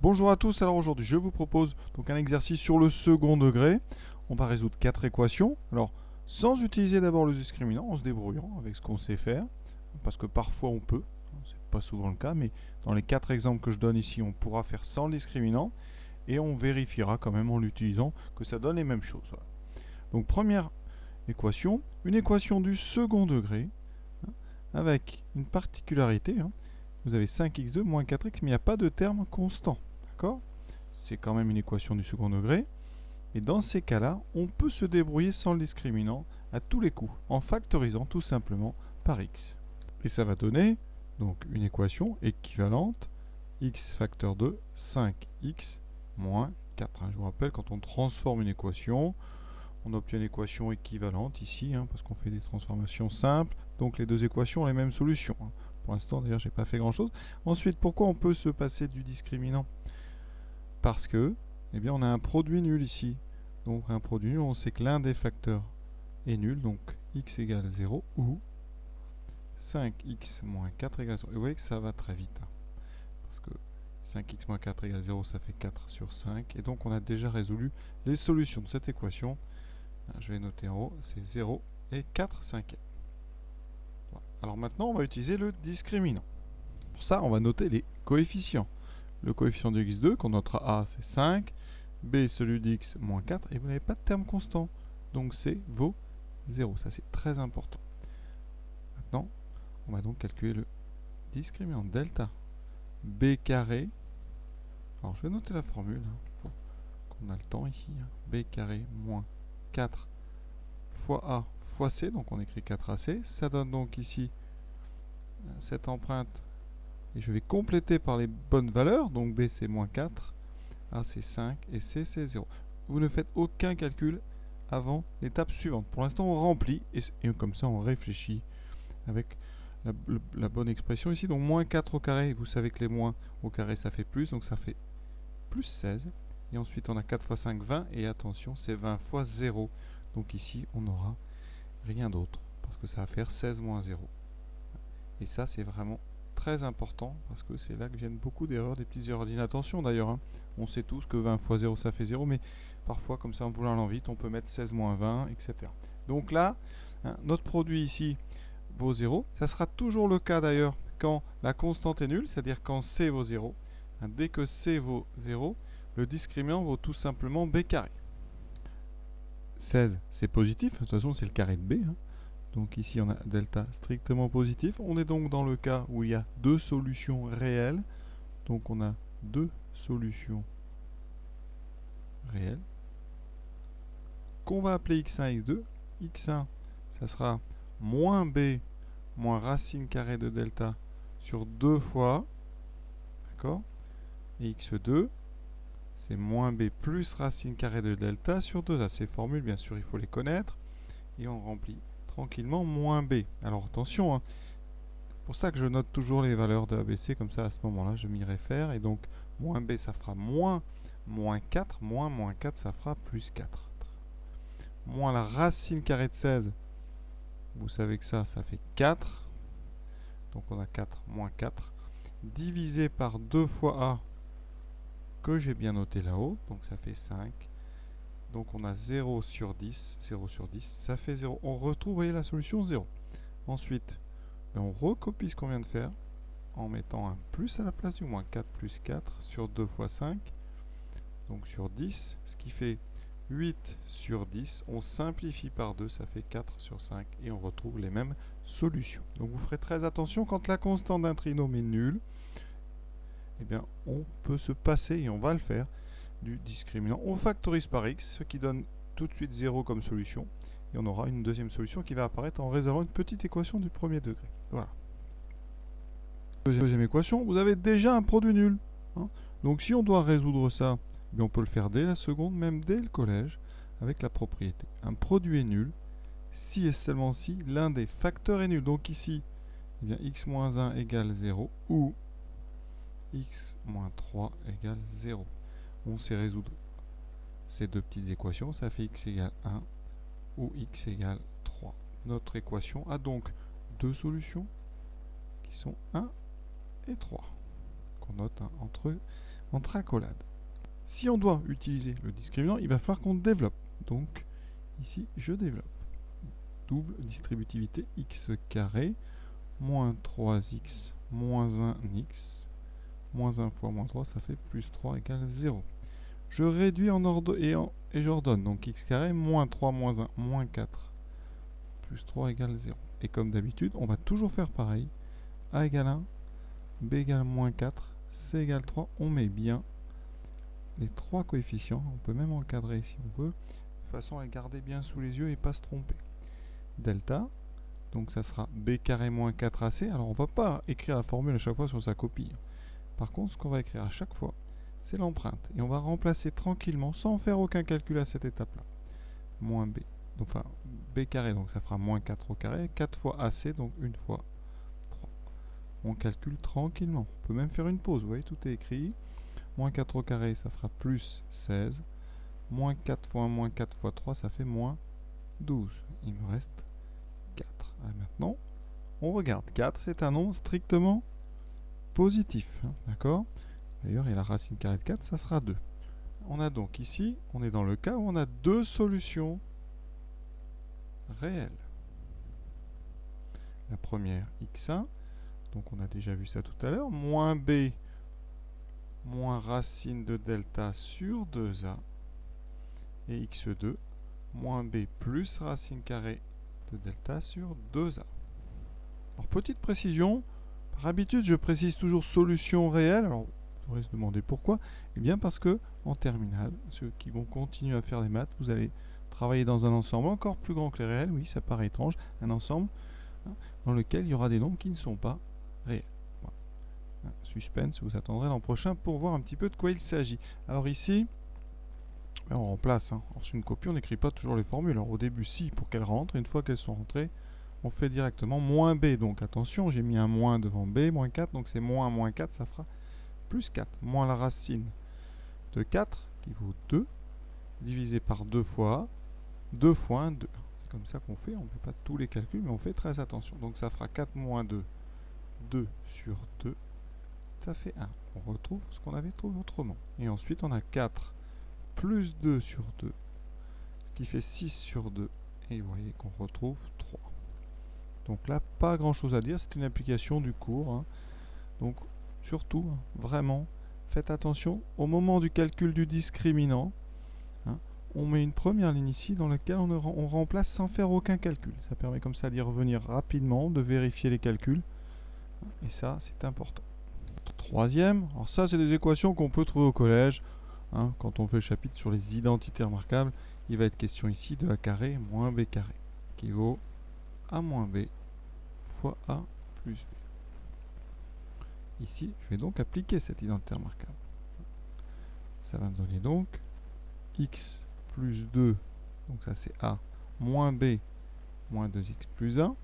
Bonjour à tous, alors aujourd'hui je vous propose donc un exercice sur le second degré. On va résoudre 4 équations. Alors sans utiliser d'abord le discriminant, en se débrouillant avec ce qu'on sait faire, parce que parfois on peut, c'est pas souvent le cas, mais dans les 4 exemples que je donne ici, on pourra faire sans le discriminant, et on vérifiera quand même en l'utilisant que ça donne les mêmes choses. Voilà. Donc première équation, une équation du second degré, avec une particularité, vous avez 5x2 moins 4x, mais il n'y a pas de terme constant. D'accord ? C'est quand même une équation du second degré. Et dans ces cas-là, on peut se débrouiller sans le discriminant à tous les coups, en factorisant tout simplement par x. Et ça va donner donc une équation équivalente x facteur de 5x moins 4. Je vous rappelle, quand on transforme une équation, on obtient une équation équivalente ici, parce qu'on fait des transformations simples. Donc les deux équations ont les mêmes solutions. Pour l'instant, d'ailleurs, j'ai pas fait grand-chose. Ensuite, pourquoi on peut se passer du discriminant? Parce que, eh bien, on a un produit nul ici. Donc un produit nul, on sait que l'un des facteurs est nul, donc x égale 0 ou 5x moins 4 égale 0. Et vous voyez que ça va très vite. Parce que 5x moins 4 égale 0, ça fait 4 sur 5. Et donc on a déjà résolu les solutions de cette équation. Je vais noter en haut, c'est 0 et 4 cinquièmes. Voilà. Alors maintenant, on va utiliser le discriminant. Pour ça, on va noter les coefficients. Le coefficient de x2, qu'on notera A, c'est 5. B, celui d'x, moins 4. Et vous n'avez pas de terme constant. Donc C vaut 0. Ça, c'est très important. Maintenant, on va donc calculer le discriminant delta b carré. Alors, je vais noter la formule, pour qu'on a le temps ici. B carré moins 4 fois A fois C. Donc, on écrit 4AC. Ça donne donc ici cette empreinte. Et je vais compléter par les bonnes valeurs. Donc, B, c'est moins 4. A, c'est 5. Et C, c'est 0. Vous ne faites aucun calcul avant l'étape suivante. Pour l'instant, on remplit et comme ça, on réfléchit avec la bonne expression ici. Donc, moins 4 au carré, vous savez que les moins au carré, ça fait plus. Donc, ça fait plus 16. Et ensuite, on a 4 fois 5, 20. Et attention, c'est 20 fois 0. Donc, ici, on n'aura rien d'autre parce que ça va faire 16 moins 0. Et ça, c'est vraiment très important parce que c'est là que viennent beaucoup d'erreurs, des petites erreurs d'inattention d'ailleurs. On sait tous que 20 fois 0, ça fait 0, mais parfois, comme ça, en voulant aller vite, on peut mettre 16 moins 20, etc. Donc là, notre produit ici vaut 0. Ça sera toujours le cas d'ailleurs quand la constante est nulle, c'est-à-dire quand C vaut 0. Dès que C vaut 0, le discriminant vaut tout simplement B carré. 16, c'est positif, de toute façon c'est le carré de B. Donc ici on a delta strictement positif. On est donc dans le cas où il y a deux solutions réelles. Donc on a deux solutions réelles qu'on va appeler x1 x2. x1, ça sera moins b moins racine carrée de delta sur 2 fois a. D'accord? Et x2, c'est moins b plus racine carrée de delta sur 2a. Ces formules, bien sûr, il faut les connaître. Et on remplit tranquillement moins b. Alors attention, c'est pour ça que je note toujours les valeurs de ABC, comme ça à ce moment-là je m'y réfère. Et donc moins b ça fera moins 4, moins 4 ça fera plus 4. Moins la racine carrée de 16, vous savez que ça fait 4. Donc on a 4 moins 4. Divisé par 2 fois a, que j'ai bien noté là-haut, donc ça fait 5. Donc on a 0 sur 10, 0 sur 10, ça fait 0. On retrouve, vous voyez, la solution 0. Ensuite, on recopie ce qu'on vient de faire en mettant un plus à la place du moins. 4 plus 4 sur 2 fois 5, donc sur 10, ce qui fait 8 sur 10. On simplifie par 2, ça fait 4 sur 5 et on retrouve les mêmes solutions. Donc vous ferez très attention quand la constante d'un trinôme est nulle, eh bien on peut se passer, et on va le faire, du discriminant. On factorise par x, ce qui donne tout de suite 0 comme solution. Et on aura une deuxième solution qui va apparaître en résolvant une petite équation du premier degré. Voilà. Deuxième équation, vous avez déjà un produit nul. Donc si on doit résoudre ça, on peut le faire dès la seconde, même dès le collège, avec la propriété. Un produit est nul si et seulement si l'un des facteurs est nul. Donc ici, eh bien, x-1 égale 0 ou x-3 égale 0. On sait résoudre ces deux petites équations, ça fait x égale 1 ou x égale 3. Notre équation a donc deux solutions qui sont 1 et 3, qu'on note entre entre accolades. Si on doit utiliser le discriminant, il va falloir qu'on développe. Donc, ici, je développe. Double distributivité x carré, moins 3x, moins 1x, moins 1 fois moins 3, ça fait plus 3 égale 0. Je réduis en ordre et j'ordonne. Donc x carré, moins 3, moins 1, moins 4, plus 3 égale 0. Et comme d'habitude, on va toujours faire pareil. A égale 1, B égale moins 4, C égale 3. On met bien les trois coefficients. On peut même encadrer si on veut, de façon à les garder bien sous les yeux et pas se tromper. Delta, donc ça sera B carré moins 4AC. Alors on ne va pas écrire la formule à chaque fois sur sa copie. Par contre, ce qu'on va écrire à chaque fois, c'est l'empreinte. Et on va remplacer tranquillement, sans faire aucun calcul à cette étape-là. Moins B. Donc, enfin, B carré, donc ça fera moins 4 au carré. 4 fois AC, donc 1 fois 3. On calcule tranquillement. On peut même faire une pause. Vous voyez, tout est écrit. Moins 4 au carré, ça fera plus 16. Moins 4 fois 1, moins 4 fois 3, ça fait moins 12. Il me reste 4. Alors maintenant, on regarde. 4, c'est un nombre strictement positif. D'accord? D'ailleurs, et la racine carrée de 4, ça sera 2. On a donc ici, on est dans le cas où on a deux solutions réelles. La première, x1, donc on a déjà vu ça tout à l'heure, moins b moins racine de delta sur 2a, et x2, moins b plus racine carrée de delta sur 2a. Alors, petite précision, par habitude, je précise toujours solution réelle. Alors, vous pourrez se demander pourquoi. Eh bien, parce que en terminale, ceux qui vont continuer à faire des maths, vous allez travailler dans un ensemble encore plus grand que les réels. Oui, ça paraît étrange. Un ensemble dans lequel il y aura des nombres qui ne sont pas réels. Voilà. Suspense, vous attendrez l'an prochain pour voir un petit peu de quoi il s'agit. Alors ici, on remplace. Sur une copie, on n'écrit pas toujours les formules. Alors au début, si, pour qu'elles rentrent. Une fois qu'elles sont rentrées, on fait directement moins b. Donc attention, j'ai mis un moins devant b, moins 4. Donc c'est moins 4, ça fera plus 4. Moins la racine de 4, qui vaut 2, divisé par 2 fois a, 2 fois 1, 2. C'est comme ça qu'on fait. On ne fait pas tous les calculs, mais on fait très attention. Donc ça fera 4 moins 2, 2 sur 2. Ça fait 1. On retrouve ce qu'on avait trouvé autrement. Et ensuite, on a 4 plus 2 sur 2, ce qui fait 6 sur 2. Et vous voyez qu'on retrouve 3. Donc là, pas grand chose à dire, c'est une application du cours. Donc surtout, vraiment, faites attention, au moment du calcul du discriminant, on met une première ligne ici dans laquelle on remplace sans faire aucun calcul. Ça permet comme ça d'y revenir rapidement, de vérifier les calculs. Et ça, c'est important. Troisième, alors ça c'est des équations qu'on peut trouver au collège. Quand on fait le chapitre sur les identités remarquables, il va être question ici de a carré moins b carré, qui vaut a moins b fois a plus b. Ici, je vais donc appliquer cette identité remarquable. Ça va me donner donc x plus 2, donc ça c'est a, moins b, moins 2x plus 1,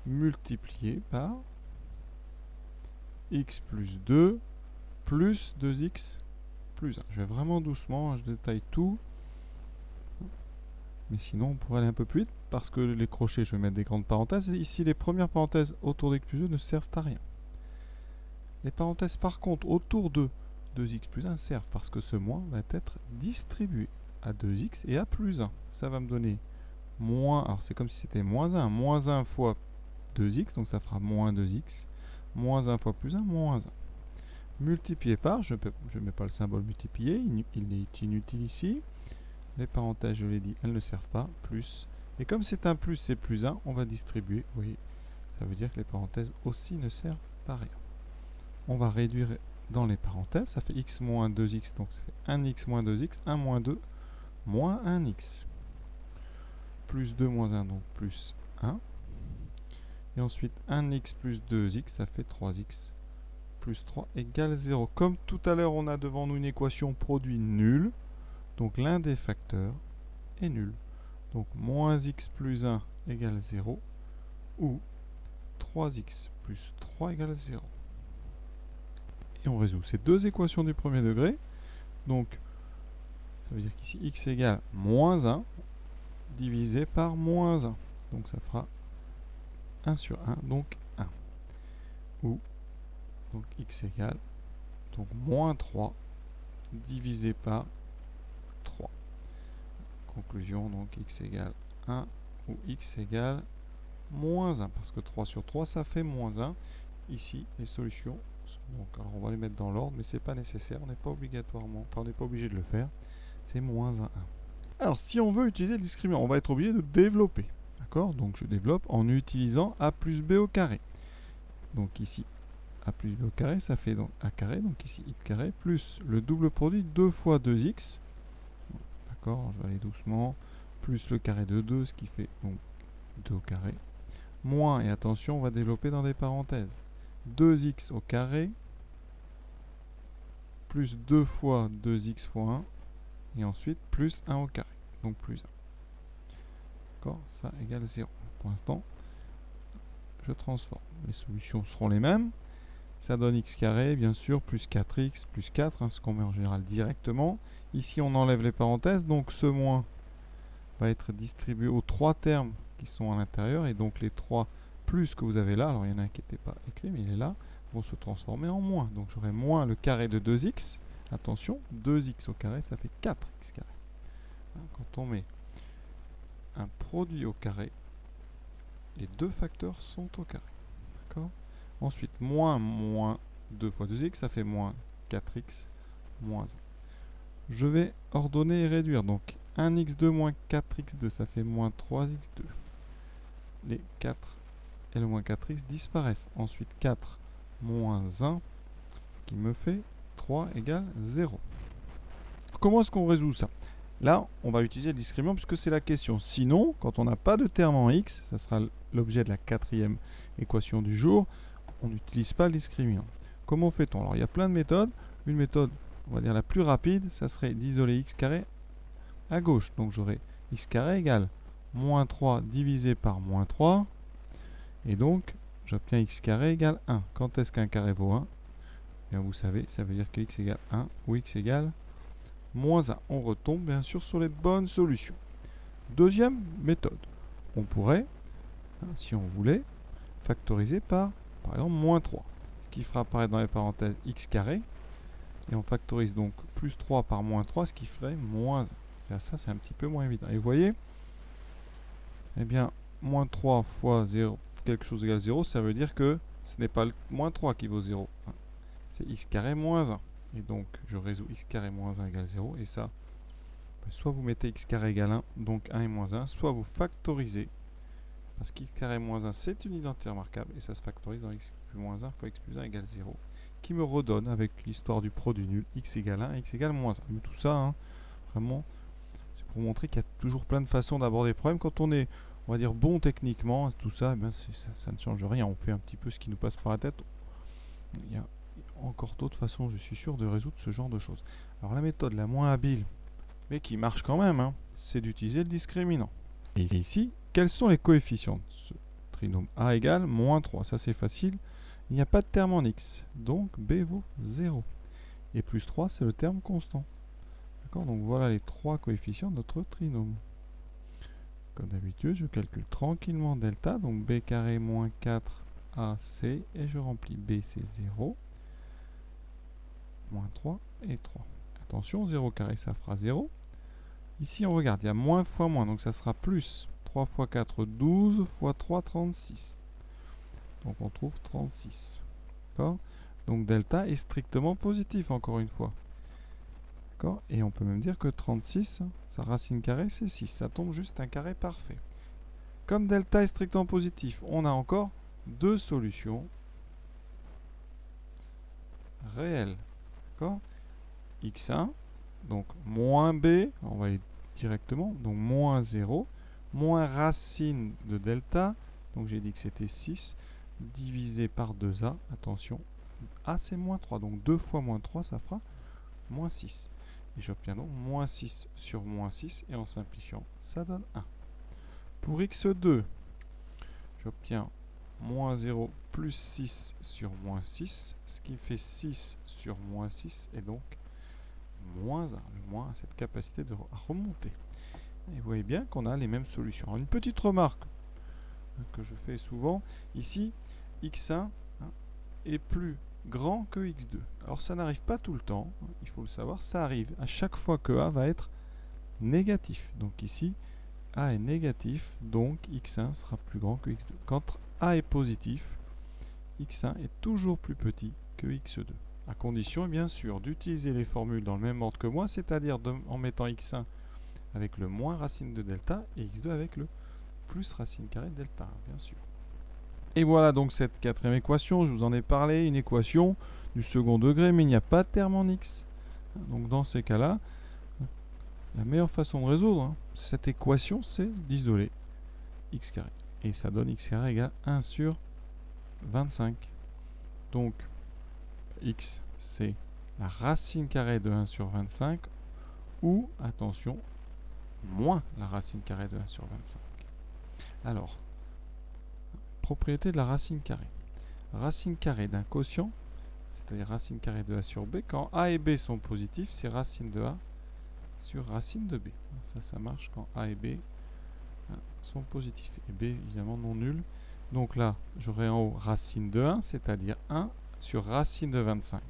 multiplié par x plus 2 plus 2x plus 1. Je vais vraiment doucement, je détaille tout. Mais sinon, on pourrait aller un peu plus vite, parce que les crochets, je vais mettre des grandes parenthèses. Et ici, les premières parenthèses autour d'x plus 2 ne servent à rien. Les parenthèses, par contre, autour de 2x plus 1 servent, parce que ce moins va être distribué à 2x et à plus 1. Ça va me donner moins, alors c'est comme si c'était moins 1 fois 2x, donc ça fera moins 2x, moins 1 fois plus 1, moins 1. Multiplié par, je ne mets pas le symbole multiplié, il est inutile ici. Les parenthèses, je l'ai dit, elles ne servent pas, plus. Et comme c'est un plus, c'est plus 1, on va distribuer. Vous voyez, ça veut dire que les parenthèses aussi ne servent à rien. On va réduire dans les parenthèses, ça fait x moins 2x, donc ça fait 1x moins 2x, 1 moins 2, moins 1x. Plus 2 moins 1, donc plus 1. Et ensuite, 1x plus 2x, ça fait 3x plus 3 égale 0. Comme tout à l'heure, on a devant nous une équation produit nulle. Donc l'un des facteurs est nul. Donc moins x plus 1 égale 0 ou 3x plus 3 égale 0. Et on résout ces deux équations du premier degré. Donc ça veut dire qu'ici x égale moins 1 divisé par moins 1. Donc ça fera 1 sur 1, donc 1. Ou donc x égale Donc moins 3 divisé par 3. Conclusion, donc x égale 1 ou x égale moins 1. Parce que 3 sur 3, ça fait moins 1. Ici, les solutions sont donc, alors on va les mettre dans l'ordre, mais c'est pas nécessaire. On n'est pas obligatoirement, enfin on n'est pas obligé de le faire. C'est moins 1, 1. Alors, si on veut utiliser le discriminant, on va être obligé de développer. D'accord? Donc, je développe en utilisant a plus b au carré. Donc, ici, a plus b au carré, ça fait donc a carré. Donc, ici, x carré, plus le double produit 2 fois 2x. D'accord? Je vais aller doucement. Plus le carré de 2, ce qui fait donc 2 au carré. Moins, et attention, on va développer dans des parenthèses. 2x au carré, plus 2 fois 2x fois 1. Et ensuite, plus 1 au carré. Donc, plus 1. D'accord? Ça égale 0. Pour l'instant, je transforme. Les solutions seront les mêmes. Ça donne x carré, bien sûr, plus 4x, plus 4, hein, ce qu'on met en général directement. Ici, on enlève les parenthèses, donc ce moins va être distribué aux 3 termes qui sont à l'intérieur, et donc les 3 plus que vous avez là, alors il y en a un qui n'était pas écrit, mais il est là, vont se transformer en moins. Donc j'aurai moins le carré de 2x. Attention, 2x au carré, ça fait 4x carré. Hein, quand on met un produit au carré, les deux facteurs sont au carré. D'accord? Ensuite, moins 2 fois 2x, ça fait moins 4x moins 1. Je vais ordonner et réduire. Donc, 1x2 moins 4x2, ça fait moins 3x2. Les 4 et le moins 4x disparaissent. Ensuite, 4 moins 1, qui me fait 3 égale 0. Comment est-ce qu'on résout ça? Là, on va utiliser le discriminant puisque c'est la question. Sinon, quand on n'a pas de terme en x, ça sera l'objet de la 4e équation du jour, on n'utilise pas le discriminant. Comment fait-on? Alors, il y a plein de méthodes. Une méthode, on va dire la plus rapide, ça serait d'isoler x carré à gauche. Donc, j'aurai x carré égale moins 3 divisé par moins 3. Et donc, j'obtiens x carré égale 1. Quand est-ce qu'un carré vaut 1? Bien, vous savez, ça veut dire que x égale 1 ou x égale moins 1. On retombe bien sûr sur les bonnes solutions. Deuxième méthode. On pourrait, si on voulait, factoriser par exemple, moins 3. Ce qui fera apparaître dans les parenthèses x carré. Et on factorise donc plus 3 par moins 3, ce qui ferait moins 1. Là, ça, c'est un petit peu moins évident. Et vous voyez, eh bien, moins 3 fois 0, quelque chose égale 0, ça veut dire que ce n'est pas le moins 3 qui vaut 0. C'est x carré moins 1. Et donc, je résous x carré moins 1 égale 0. Et ça, soit vous mettez x carré égale 1, donc 1 et moins 1, soit vous factorisez. Parce qu'x carré moins 1, c'est une identité remarquable. Et ça se factorise dans x plus moins 1 fois x plus 1 égale 0. Qui me redonne, avec l'histoire du produit nul, x égale 1 et x égale moins 1. Mais tout ça, hein, vraiment, c'est pour montrer qu'il y a toujours plein de façons d'aborder les problèmes. Quand on est, on va dire, bon techniquement, tout ça, eh bien, ça ne change rien. On fait un petit peu ce qui nous passe par la tête. Il y a encore d'autres façons, je suis sûr, de résoudre ce genre de choses. Alors la méthode la moins habile, mais qui marche quand même, hein, c'est d'utiliser le discriminant. Et ici, quels sont les coefficients de ce trinôme? A égale moins 3, ça c'est facile. Il n'y a pas de terme en x, donc b vaut 0. Et plus 3, c'est le terme constant. D'accord? Donc voilà les trois coefficients de notre trinôme. Comme d'habitude, je calcule tranquillement delta, donc b carré moins 4ac, et je remplis b, c'est 0. Moins 3 et 3. Attention, 0 carré, ça fera 0. Ici, on regarde, il y a moins fois moins, donc ça sera plus. 3 fois 4, 12, fois 3, 36. Donc on trouve 36. D'accord? Donc delta est strictement positif, encore une fois. D'accord? Et on peut même dire que 36, sa racine carrée, c'est 6. Ça tombe juste un carré parfait. Comme delta est strictement positif, on a encore deux solutions réelles. D'accord? x1, donc moins b, on va aller directement, donc moins 0, moins racine de delta, donc j'ai dit que c'était 6, divisé par 2a, attention, a c'est moins 3, donc 2 fois moins 3, ça fera moins 6. Et j'obtiens donc moins 6 sur moins 6, et en simplifiant, ça donne 1. Pour x2, j'obtiens moins 0 plus 6 sur moins 6, ce qui fait 6 sur moins 6, et donc moins 1. Le moins a cette capacité de remonter. Et vous voyez bien qu'on a les mêmes solutions. Alors, une petite remarque que je fais souvent, ici, x1 est plus grand que x2. Alors ça n'arrive pas tout le temps, il faut le savoir, ça arrive à chaque fois que a va être négatif. Donc ici, a est négatif, donc x1 sera plus grand que x2. Quand a est positif, x1 est toujours plus petit que x2. À condition, bien sûr, d'utiliser les formules dans le même ordre que moi, c'est-à-dire en mettant x1 avec le moins racine de delta et x2 avec le plus racine carrée de delta, bien sûr. Et voilà donc cette quatrième équation, je vous en ai parlé, une équation du second degré, mais il n'y a pas de terme en x. Donc dans ces cas-là, la meilleure façon de résoudre cette équation, c'est d'isoler x carré. Et ça donne x carré égale 1 sur 25. Donc x, c'est la racine carrée de 1 sur 25, ou, attention, moins la racine carrée de 1 sur 25. Alors, propriété de la racine carrée. Racine carrée d'un quotient, c'est-à-dire racine carrée de a sur b, quand a et b sont positifs, c'est racine de a sur racine de b. Ça marche quand a et b sont positifs. Et b, évidemment, non nul. Donc là, j'aurai en haut racine de 1, c'est-à-dire 1 sur racine de 25.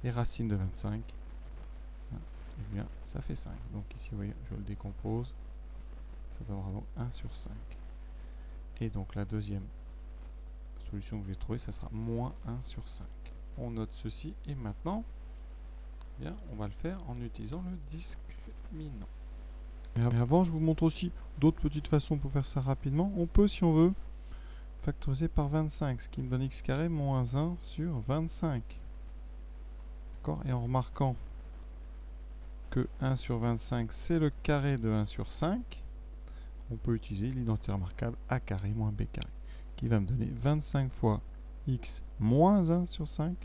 Et racine de 25, eh bien, ça fait 5. Donc ici, vous voyez, je le décompose. Ça donnera donc 1 sur 5. Et donc la deuxième solution que je vais trouver, ça sera moins 1 sur 5. On note ceci et maintenant, eh bien, on va le faire en utilisant le discriminant. Mais avant, je vous montre aussi d'autres petites façons pour faire ça rapidement. On peut, si on veut, factoriser par 25, ce qui me donne x carré moins 1 sur 25. D'accord? Et en remarquant que 1 sur 25, c'est le carré de 1 sur 5, on peut utiliser l'identité remarquable a carré moins b carré, qui va me donner 25 fois x moins 1 sur 5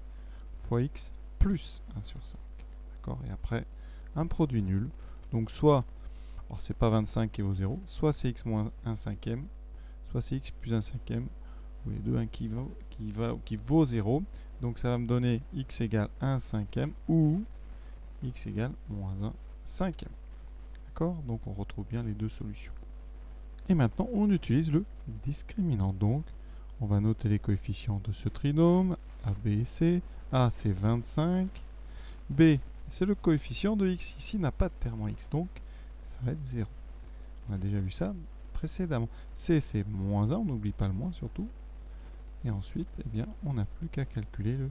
fois x plus 1 sur 5. D'accord? Et après, un produit nul. Donc soit, alors c'est pas 25 qui vaut 0, soit c'est x moins 1 cinquième, soit c'est x plus 1 cinquième, ou les deux, qui vaut 0. Donc ça va me donner x égale 1 cinquième ou x égale moins 1 cinquième. D'accord? Donc on retrouve bien les deux solutions. Et maintenant, on utilise le discriminant. Donc, on va noter les coefficients de ce trinôme, A, B et C. A, c'est 25. B, c'est le coefficient de x. Ici, n'a pas de terme en x, donc ça va être 0. On a déjà vu ça précédemment. C, c'est moins 1, on n'oublie pas le moins surtout. Et ensuite, eh bien, on n'a plus qu'à calculer le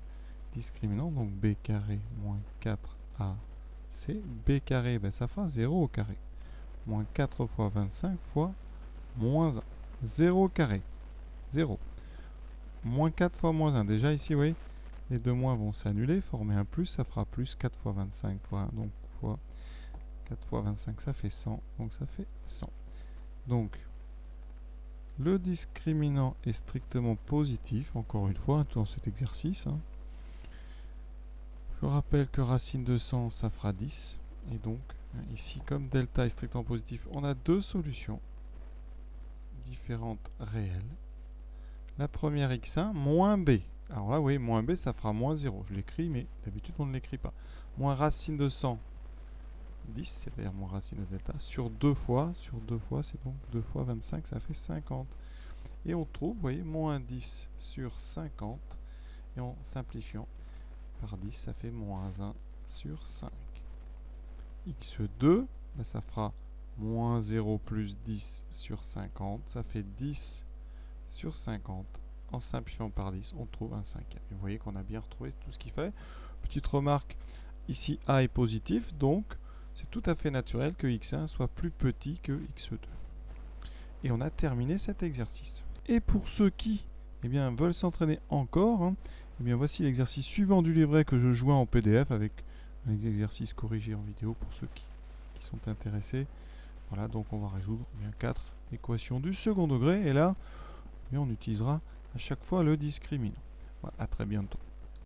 discriminant. Donc, B carré moins 4AC. B carré, ben, ça fera 0 au carré. Moins 4 fois 25 fois moins 1. 0 carré. 0. Moins 4 fois moins 1. Déjà ici, vous voyez, les deux moins vont s'annuler. Former un plus, ça fera plus 4 fois 25 fois 1. Donc, fois 4 fois 25, ça fait 100. Donc, ça fait 100. Donc, le discriminant est strictement positif, encore une fois, dans cet exercice. Je rappelle que racine de 100, ça fera 10. Et donc, ici, comme delta est strictement positif, on a deux solutions différentes réelles. La première x1 moins b. Alors là, oui, moins b, ça fera moins 0. Je l'écris, mais d'habitude, on ne l'écrit pas. Moins racine de 100, 10, c'est-à-dire moins racine de delta, sur 2 fois, c'est donc 2 fois 25, ça fait 50. Et on trouve, vous voyez, moins 10 sur 50. Et en simplifiant par 10, ça fait moins 1 sur 5. x2, ben ça fera moins 0 plus 10 sur 50. Ça fait 10 sur 50. En simplifiant par 10, on trouve un cinquième. Et vous voyez qu'on a bien retrouvé tout ce qu'il fallait. Petite remarque, ici A est positif, donc c'est tout à fait naturel que x1 soit plus petit que x2. Et on a terminé cet exercice. Et pour ceux qui veulent s'entraîner encore, voici l'exercice suivant du livret que je joins en PDF avec un exercice corrigé en vidéo pour ceux qui sont intéressés. Voilà, donc on va résoudre 4 équations du second degré. Et là, on utilisera à chaque fois le discriminant. Voilà, à très bientôt.